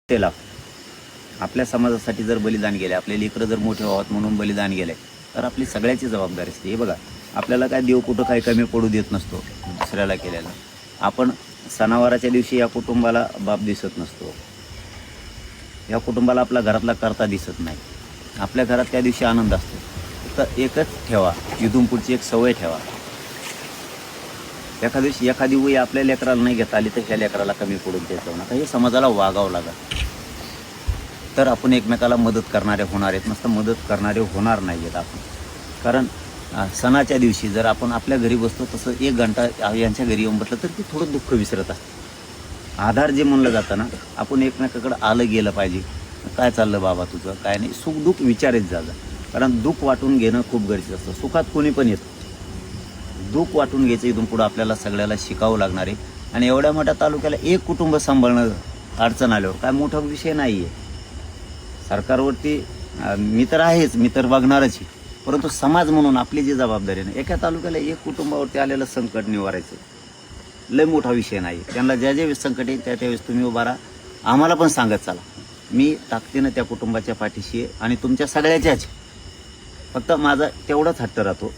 त्याला आपल्या समाजासाठी जर बलिदान गेले, आपले लेकरं जर मोठे व्हावत म्हणून बलिदान गेले, तर आपली सगळ्याची जबाबदारी असते. हे बघा, आपल्याला काय देव कुठं काही कमी पडू देत नसतो दुसऱ्याला केलेला. आपण सणावाराच्या दिवशी या कुटुंबाला बाप दिसत नसतो, या कुटुंबाला आपल्या घरातला करता दिसत नाही. आपल्या घरात त्या दिवशी आनंद असतो. तर एकच ठेवा, इथून पुढची एक सवय ठेवा. एखादी वय आपल्या लेकराला नाही घेता आली तर ह्या लेकराला कमी पडून देत जाऊ नका. हे समाजाला वागावं लागेल, तर आपण एकमेकाला मदत करणारे होणार आहेत. नसतं मदत करणारे होणार नाही आहेत आपण. कारण सणाच्या दिवशी जर आपण आपल्या घरी बसतो, तसं एक घंटा यांच्या घरी येऊन बसलं तर ते थोडं दुःख विसरत असतं. आधार जे म्हणलं जातं ना, आपण एकमेकाकडं आलं गेलं पाहिजे. काय चाललं बाबा तुझं, काय नाही, सुख दुःख विचारत जा. कारण दुःख वाटून घेणं खूप गरजेचं असतं. सुखात कोणी पण येतं, दुःख वाटून घ्यायचं इथून पुढं आपल्याला सगळ्याला शिकावं लागणार आहे. आणि एवढ्या मोठ्या तालुक्याला एक कुटुंब सांभाळणं अडचण आल्यावर काय मोठा विषय नाही आहे. सरकारवरती मी तर आहेच, मी तर बघणारच आहे, परंतु समाज म्हणून आपली जी जबाबदारी आहे ना, एका तालुक्याला एक कुटुंबावरती आलेलं संकट निवारायचं लय मोठा विषय नाही. त्यांना ज्या ज्या संकट येईल त्या त्यावेळेस तुम्ही उभा राहा. आम्हाला पण सांगत चला, मी ताकदीनं त्या कुटुंबाच्या पाठीशी आहे आणि तुमच्या सगळ्याच्याच. फक्त माझा तेवढाच हट्ट राहतो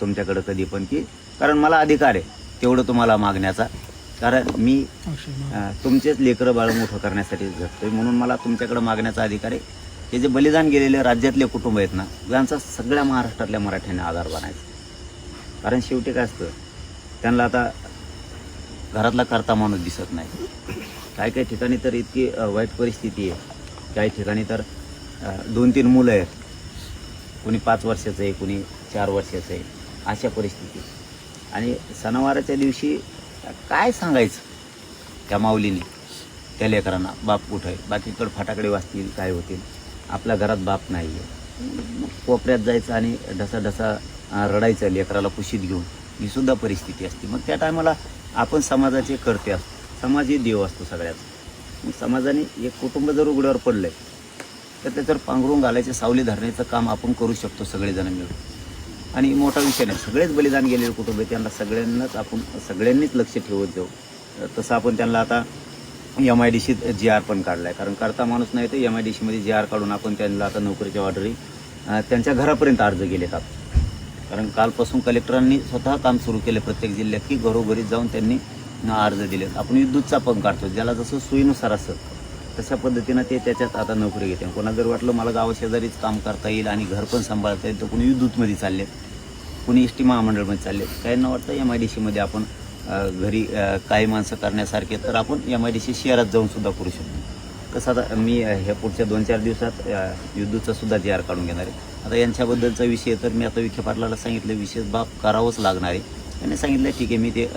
तुमच्याकडं कधी पण, की कारण मला अधिकार आहे तेवढं तुम्हाला मागण्याचा. कारण मी तुमचेच लेकरं बाळ मोठं करण्यासाठी झटतोय, म्हणून मला तुमच्याकडं मागण्याचा अधिकार आहे. हे जे बलिदान गेलेले राज्यातले कुटुंब आहेत ना, यांचा सगळ्या महाराष्ट्रातल्या मराठ्यांनी आधार बनायचा. कारण शेवटी काय असतं, त्यांना आता घरातला करता माणूस दिसत नाही. काही काही ठिकाणी तर इतकी वाईट परिस्थिती आहे, काही ठिकाणी तर 2-3 मुलं आहेत, कोणी 5 वर्षाचं आहे, कोणी 4 वर्षाचं आहे, अशा परिस्थिती. आणि सणावाराच्या दिवशी काय सांगायचं त्या माऊलीने त्या लेकरांना, बाप कुठं आहे, बाकीकडे फटाकडे वाजतील, काय होतील, आपल्या घरात बाप नाही आहे. कोपऱ्यात जायचं आणि ढसा रडायचं लेकराला कुशीत घेऊन, ही सुद्धा परिस्थिती असते. मग त्या टायमाला आपण समाजाचे कर्ते असतो. समाज ही देव असतो सगळ्याचा. मग समाजाने एक कुटुंब जर उघड्यावर पडलं आहे तर त्याच्यावर पांघरून घालायचे, सावली धरण्याचं काम आपण करू शकतो सगळेजण मिळून. आणि मोठा विषय नाही, सगळेच बलिदान गेलेले कुटुंब आहे, त्यांना सगळ्यांनीच लक्ष ठेवत जाऊ. तसं आपण त्यांना आता MIDCत GR पण काढला आहे. कारण करता माणूस नाही तर MIDCमध्ये GR काढून आपण त्यांना आता नोकरीच्या ऑर्डरी त्यांच्या घरापर्यंत अर्ज गेलेत आपण. कारण कालपासून कलेक्टरांनी स्वतः काम सुरू केलं प्रत्येक जिल्ह्यात, की घरोघरी जाऊन त्यांनी अर्ज दिलेत. आपण विद्युतचा पण काढतो, ज्याला जसं सोयीनुसार असतं तशा पद्धतीनं ते त्याच्यात आता नोकरी घेते. कोणा जर वाटलं मला गावाशेजारीच काम करता येईल आणि घर पण सांभाळता येईल तर कोणी विद्युतमध्ये चालले, कोणी SD महामंडळमध्ये चालले. काहींना वाटतं MIDCमध्ये आपण घरी काही माणसं करण्यासारखे, तर आपण MIDC शहरात जाऊन सुद्धा करू शकतो. तसं आता मी ह्या पुढच्या 2-4 दिवसात विद्युतचा सुद्धा GR काढून घेणार आहे. आता यांच्याबद्दलचा विषय तर मी आता विखे पाटलाला सांगितलं, विशेष बाब करावंच लागणार आहे. त्यांनी सांगितलं ठीक आहे, मी ते